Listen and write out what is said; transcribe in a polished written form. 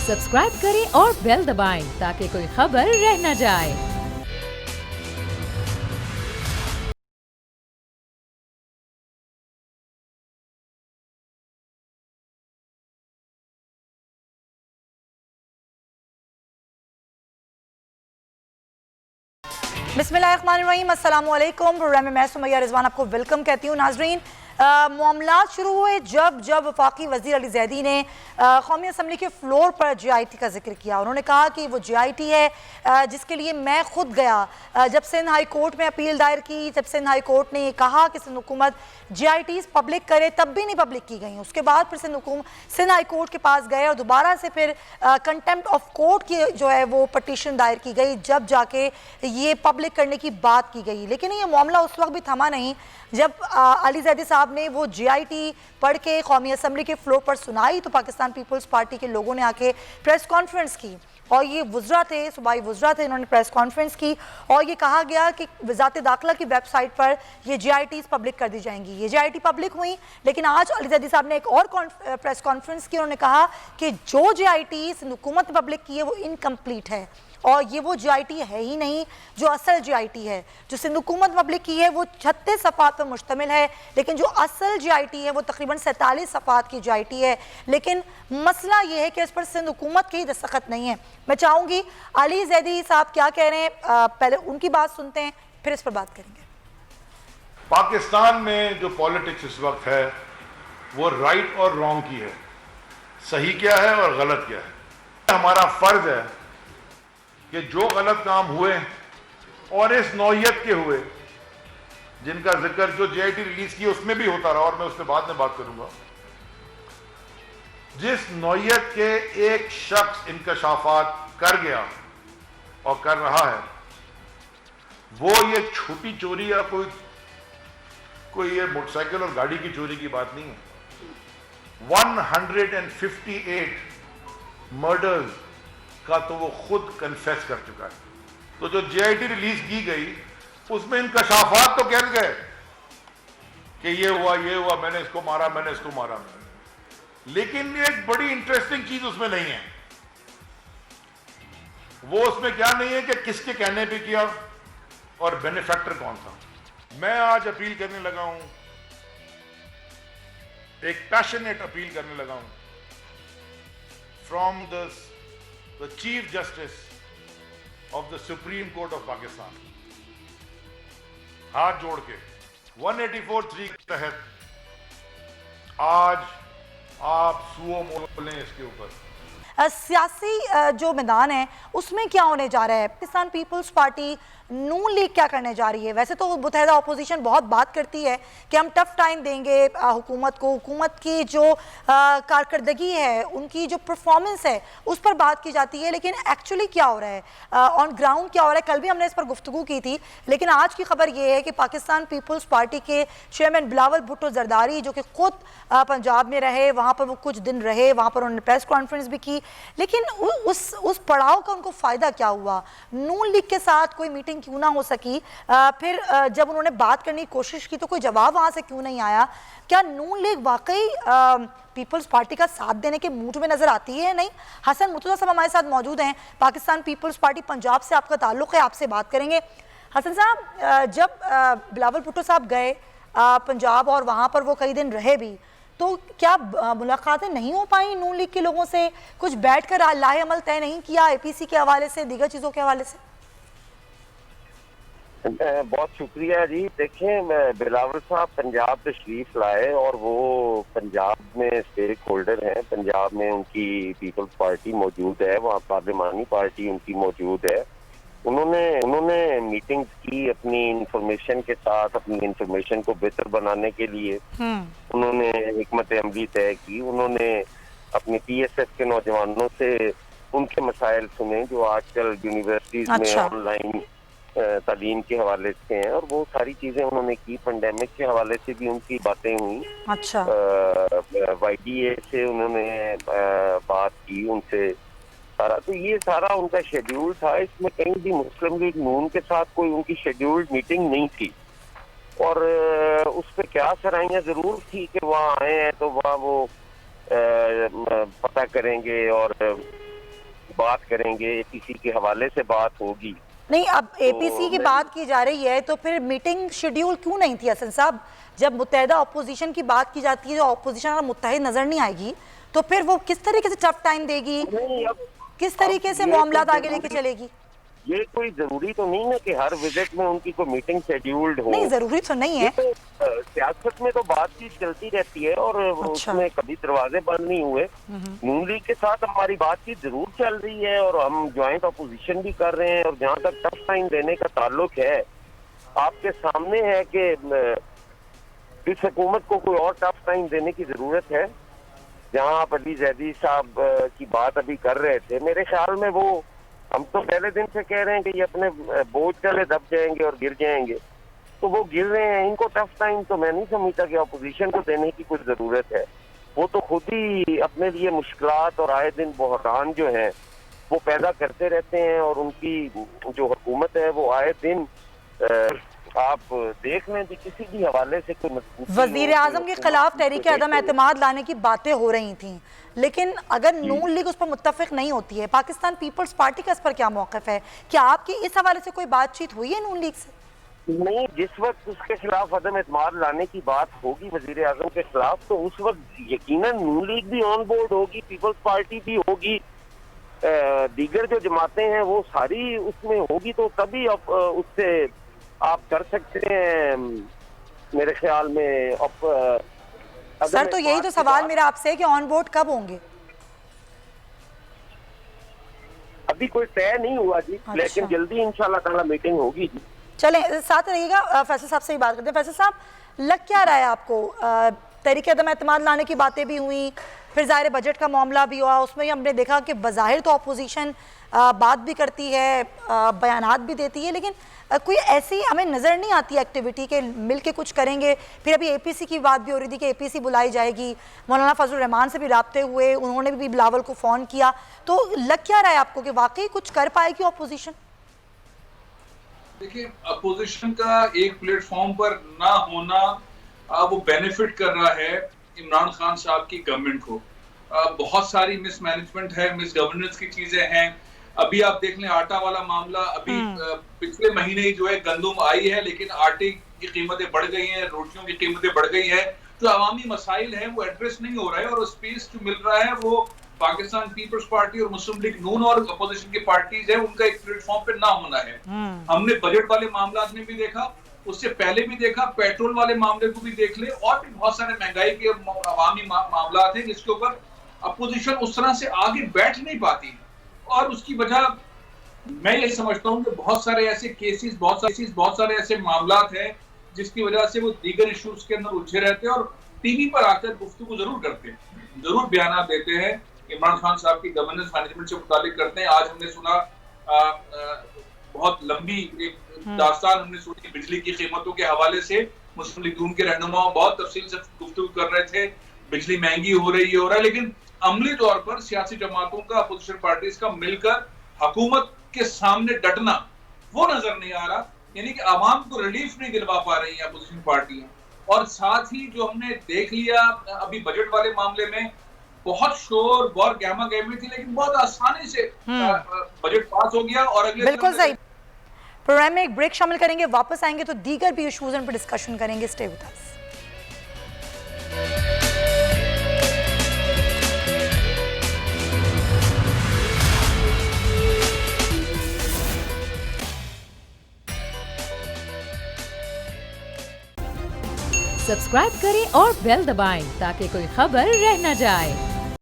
Subscribe करें और bell दबाएं ताकि कोई खबर रह न जाए। बिस्मिल्लाहिर्रहमानिर्रहीम, अस्सलाम वालेकुम। प्रोग्राम में मैं सुमैया रिजवान आपको वेलकम कहती हूँ। नाजरीन, मामलात शुरू हुए जब वफाकी वज़ीर अली ज़ैदी ने कौमी असम्बली के फ्लोर पर JIT का जिक्र किया। उन्होंने कहा कि वो JIT है जिसके लिए मैं खुद गया। जब सिंध हाई कोर्ट में अपील दायर की, जब सिंध हाई कोर्ट ने ये कहा कि सिंध हुकूमत JITs पब्लिक करे, तब भी नहीं पब्लिक की गई। उसके बाद फिर सिंध हाई कोर्ट के पास गए और दोबारा से फिर कंटेम्प्ट ऑफ कोर्ट की जो है वो पटिशन दायर की गई, जब जाके ये पब्लिक करने की बात की गई। लेकिन ये मामला उस वक्त भी थमा नहीं जब अली ज़ैदी साहब ने वो JIT पढ़ के कौमी असम्बली के फ्लोर पर सुनाई तो पाकिस्तान पीपल्स पार्टी के लोगों ने आके प्रेस कॉन्फ्रेंस की और ये वुज़रा थे, सूबाई वुज़रा थे, इन्होंने प्रेस कॉन्फ्रेंस की और ये कहा गया कि वज़ारत दाखिला की वेबसाइट पर ये JITs पब्लिक कर दी जाएंगी। ये JIT पब्लिक हुई, लेकिन आज अली ज़ैदी साहब ने एक और प्रेस कॉन्फ्रेंस की। उन्होंने कहा कि जो JITs हुकूमत ने पब्लिक की है वो इनकम्प्लीट है और ये वो JIT है ही नहीं जो असल JIT है। जो सिंध हुकूमत पब्लिक की है वो 36 सफ़ात पर मुश्तमिल है, लेकिन जो असल JIT है वो तकरीबन 47 सफ़ात की JIT है। लेकिन मसला ये है कि इस पर सिंध हुकूमत की दस्तखत नहीं है। मैं चाहूँगी अली ज़ैदी साहब क्या कह रहे हैं, पहले उनकी बात सुनते हैं, फिर इस पर बात करेंगे। पाकिस्तान में जो पॉलिटिक्स इस वक्त है वो राइट और रॉन्ग की है, सही क्या है और गलत क्या है। हमारा फर्ज है कि जो गलत काम हुए और इस नौयत के हुए जिनका जिक्र जो JIT रिलीज की उसमें भी होता रहा और मैं उस पर बाद में बात करूंगा, जिस नौयत के एक शख्स इंकशाफात कर गया और कर रहा है, वो ये छोटी चोरी या कोई ये मोटरसाइकिल और गाड़ी की चोरी की बात नहीं है। 158 मर्डर्स का तो वो खुद कन्फेस कर चुका है। तो जो JIT रिलीज की गई उसमें इंकशाफात तो कह गए कि ये हुआ, मैंने इसको मारा, मैंने इसको मारा, लेकिन एक बड़ी इंटरेस्टिंग चीज उसमें नहीं है। वो उसमें क्या नहीं है कि किसके कहने पे किया और बेनिफैक्टर कौन था। मैं आज अपील करने लगा हूं, एक पैशनेट अपील करने लगा हूं from the Chief Justice of the Supreme Court of Pakistan, हाथ जोड़ के 184(3) के तहत आज आप सुओ मोलें इसके ऊपर। सियासी जो मैदान है उसमें क्या होने जा रहा है, पाकिस्तान पीपल्स पार्टी नून लीग क्या करने जा रही है। वैसे तो मुत्तहिदा अपोजिशन बहुत बात करती है कि हम टफ टाइम देंगे हुकूमत को, हुकूमत की जो कारकर्दगी है, उनकी जो परफॉर्मेंस है उस पर बात की जाती है, लेकिन एक्चुअली क्या हो रहा है, ऑन ग्राउंड क्या हो रहा है। कल भी हमने इस पर गुफ्तगू की थी, लेकिन आज की खबर ये है कि पाकिस्तान पीपल्स पार्टी के चेयरमैन बिलावल भुट्टो जरदारी, जो कि खुद पंजाब में रहे, वहाँ पर वो कुछ दिन रहे, वहाँ पर उन्होंने प्रेस कॉन्फ्रेंस भी की, लेकिन उस पड़ाव का उनको फ़ायदा क्या हुआ। नून लीग के साथ कोई मीटिंग क्यों ना हो सकी, फिर जब उन्होंने बात करने की कोशिश की तो कोई जवाब वहाँ से क्यों नहीं आया। क्या नून लीग वाकई पीपल्स पार्टी का साथ देने के मूड में नज़र आती है? नहीं। हसन मुर्तज़ा साहब हमारे साथ मौजूद हैं, पाकिस्तान पीपल्स पार्टी पंजाब से आपका ताल्लुक़ है, आपसे बात करेंगे। हसन साहब, जब बिलावल भुट्टो साहब गए पंजाब और वहाँ पर वो कई दिन रहे भी, तो क्या मुलाकातें नहीं हो पाई नून लीग के लोगों से? कुछ बैठकर लाहे अमल तय नहीं किया APC के हवाले से, दीगर चीज़ों के हवाले से? बहुत शुक्रिया जी। देखें, बिलावल साहब पंजाब तशरीफ लाए और वो पंजाब में स्टेक होल्डर हैं, पंजाब में उनकी पीपल्स पार्टी मौजूद है, वहाँ पार्लिमानी पार्टी उनकी मौजूद है। उन्होंने मीटिंग्स की अपनी इंफॉर्मेशन के साथ, अपनी इंफॉर्मेशन को बेहतर बनाने के लिए उन्होंने हिकमत अमली तय की। उन्होंने अपनी PSF के नौजवानों से उनके मसाइल सुने जो आजकल यूनिवर्सिटीज में ऑनलाइन तालीम के हवाले से हैं, और वो सारी चीजें उन्होंने की। पेंडेमिक के हवाले से भी उनकी बातें हुई। अच्छा। YDA से उन्होंने बात की उनसे सारा, तो ये सारा उनका शेड्यूल था। इसमें कहीं भी मुस्लिम लीग नून के साथ कोई उनकी शेड्यूल्ड मीटिंग नहीं थी, और उस पर क्या सराहियां जरूर थी कि वहाँ आए हैं तो वहाँ वो पता करेंगे और बात करेंगे, एपीसी के हवाले से बात होगी। नहीं, अब एपीसी की बात की जा रही है तो फिर मीटिंग शेड्यूल क्यों नहीं थी हसन साहब? जब मुत्तहिदा अपोजिशन की बात की जाती है, जो अपोजिशन अगर मुत्तहिद नजर नहीं आएगी तो फिर वो किस तरीके से टफ टाइम देगी, किस तरीके से मामलात आगे लेके चलेगी? ये कोई जरूरी तो नहीं है कि हर विजिट में उनकी कोई मीटिंग शेड्यूल्ड हो। नहीं, जरूरी तो नहीं है। तो सियासत में तो बातचीत चलती रहती है और उसमें कभी दरवाजे बंद नहीं हुए। नून लीग के साथ हमारी बातचीत जरूर चल रही है और हम ज्वाइंट अपोजिशन भी कर रहे हैं। और जहाँ तक टफ टाइम देने का ताल्लुक है, आपके सामने है कि इस हुकूमत को कोई और टफ टाइम देने की जरूरत है। जहाँ आप अली जैदी साहब की बात अभी कर रहे थे, मेरे ख्याल में वो, हम तो पहले दिन से कह रहे हैं कि ये अपने बोझ तले दब जाएंगे और गिर जाएंगे, तो वो गिर रहे हैं। इनको टफ टाइम तो मैं नहीं समझता कि अपोजिशन को देने की कुछ जरूरत है। वो तो खुद ही अपने लिए मुश्किलात और आए दिन बहरान जो है वो पैदा करते रहते हैं। और उनकी जो हुकूमत है वो आए दिन आप देख लें कि किसी भी हवाले से कोई वजीर आजम के खिलाफ तहरीक अदम एतमाद लाने की बातें हो रही थी, लेकिन अगर नून लीग उस पर मुत्तफिक नहीं होती है, पाकिस्तान पीपल्स पार्टी का इस पर क्या मौक़िफ़ है? क्या आपकी इस हवाले से कोई बातचीत हुई है नून लीग से? नहीं, जिस वक्त उसके खिलाफ अदम एतमाद लाने की बात होगी वजीर आजम के खिलाफ, तो उस वक्त यकीनन नून लीग भी ऑन बोर्ड होगी, पीपल्स पार्टी भी होगी, दीगर जो जमातें हैं वो सारी उसमें होगी। तो तभी उससे आप कर सकते हैं मेरे ख्याल में। सर, तो यही तो सवाल मेरा आपसे है कि ऑन बोर्ड कब होंगे? अभी कोई तय नहीं हुआ जी। अच्छा। लेकिन जल्दी इंशाल्लाह ताला मीटिंग होगी जी। चलें, साथ रहिएगा। फैसल साहब से ही बात करते हैं। फैसल साहब, लग क्या रहा है आपको? तहरीक अदम एतमाद लाने की बातें भी हुई, फिर ज़ाहिर बजट का मामला भी हुआ, उसमें हमने देखा कि बज़ाहिर तो अपोजिशन बात भी करती है, बयानात भी देती है, लेकिन कोई ऐसी हमें नज़र नहीं आती एक्टिविटी के मिल के कुछ करेंगे। फिर अभी एपीसी की बात भी हो रही थी कि एपीसी बुलाई जाएगी, मौलाना फजल रहमान से भी राब्ते हुए, उन्होंने भी बिलावल को फ़ोन किया। तो लग क्या रहा है आपको कि वाकई कुछ कर पाएगी अपोजिशन? देखिए, अपोजिशन का एक प्लेटफॉर्म पर ना होना वो बेनिफिट कर रहा है इमरान खान साहब की गवर्नमेंट को। बहुत सारी मिसमैनेजमेंट है, मिस गवर्नेंस की चीजें हैं। अभी आप देख लें आटा वाला मामला, अभी पिछले महीने ही जो है गंदुम आई है, लेकिन आटे की कीमतें बढ़ गई हैं, रोटियों की कीमतें बढ़ गई हैं। जो अवामी मसाइल हैं वो एड्रेस नहीं हो रहा है और स्पेस जो मिल रहा है वो पाकिस्तान पीपल्स पार्टी और मुस्लिम लीग नून और अपोजिशन की पार्टीज है, उनका एक प्लेटफॉर्म पे ना होना है। हमने बजट वाले मामला में भी देखा, उससे पहले भी देखा, पेट्रोल वाले मामले को भी देख ले, और भी बहुत सारे महंगाई के अवामी मामला हैं जिसके ऊपर अपोजिशन उस तरह से आगे बैठ नहीं पाती। और उसकी वजह मैं ये समझता हूँ कि बहुत सारे ऐसे केसेस, बहुत सारे ऐसे मामला हैं जिसकी वजह से वो दीगर इश्यूज के अंदर उलझे रहते हैं और टीवी पर आकर गुफ्तगू जरूर करते हैं, जरूर बयान देते हैं, इमरान खान साहब की गवर्नेंस मैनेजमेंट से मुतालिक करते हैं। आज हमने सुना बहुत लंबी एक दास्तान हमने सुनी बिजली की कीमतों के हवाले से, मुस्लिम लीग नून के रहनुमा बहुत तफसील से गुफ्तगू कर रहे थे, बिजली महंगी हो रही है, लेकिन अमली तौर पर सियासी जमातों का, अपोजिशन पार्टीज का मिलकर हुकूमत के सामने डटना वो नजर नहीं आ रहा। यानी कि आवाम को रिलीफ नहीं दिलवा पा रही है अपोजिशन पार्टियां। और साथ ही जो हमने देख लिया अभी बजट वाले मामले में, बहुत शोर, बहुत गहमा गहमी थी, लेकिन बहुत आसानी से बजट पास हो गया। और अगले बिल्कुल सही। प्रोग्राम में एक ब्रेक शामिल करेंगे, वापस आएंगे तो दीगर भी इश्यूज पर डिस्कशन करेंगे। Stay with us. सब्सक्राइब करें और बेल दबाएं ताकि कोई खबर रह न जाए।